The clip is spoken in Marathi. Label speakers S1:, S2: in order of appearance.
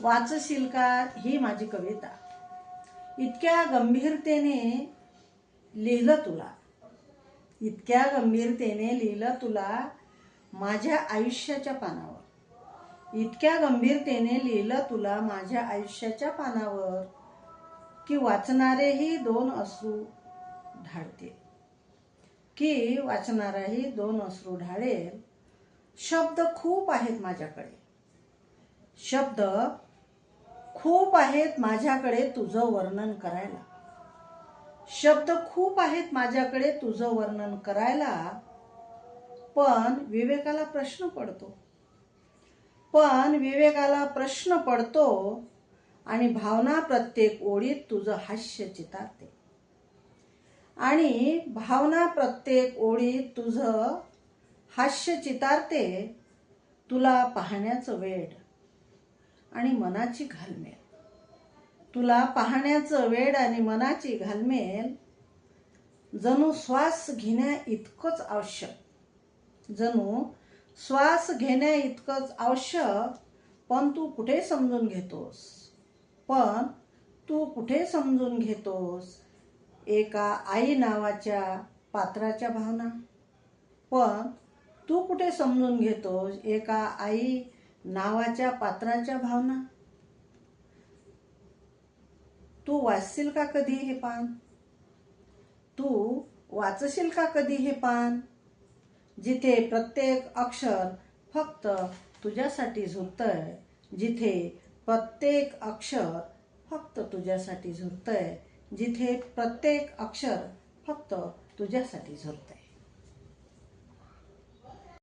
S1: वाचशील का ही माझी कविता. इतक्या गंभीरतेने लिहिलं तुला, इतक्या गंभीरतेने लिहिलं तुला माझ्या आयुष्याच्या पानावर, इतक्या गंभीरतेने लिहिलं तुला माझ्या आयुष्याच्या पानावर, की वाचणारेही दोन अश्रू ढाळतील, की वाचणाराही दोन अश्रू ढाळेल. शब्द खूप आहेत माझ्याकडे, शब्द खूप आहेत माझ्याकडे तुझं वर्णन करायला, शब्द खूप आहेत माझ्याकडे तुझं वर्णन करायला. पण विवेकाला प्रश्न पडतो, पण विवेकाला प्रश्न पडतो आणि भावना प्रत्येक ओळीत तुझं हास्य चितारते, आणि भावना प्रत्येक ओळीत तुझं हास्य चितारते. तुला पाहण्याचं वेड आणि मनाची घालमेल, तुला पाहण्याचं वेड आणि मनाची घालमेल जणू श्वास घेण्या इतकंच आवश्यक, जणू श्वास घेण्या इतकंच आवश्यक. पण तू कुठे समजून घेतोस, पण तू कुठे समजून घेतोस एका आई नावाच्या पात्राच्या भावना, पण तू कुठे समजून घेतोस एका आई नावाच्या पात्राच्या भावना. तू वाचशील का कधी हे पान, तू वाचशील का कधी हे पान, जिथे प्रत्येक अक्षर फक्त तुझ्यासाठी झुरतंय, जिथे प्रत्येक अक्षर फक्त तुझ्यासाठी झुरतंय, जिथे प्रत्येक अक्षर फक्त तुझ्यासाठी झुरतंय.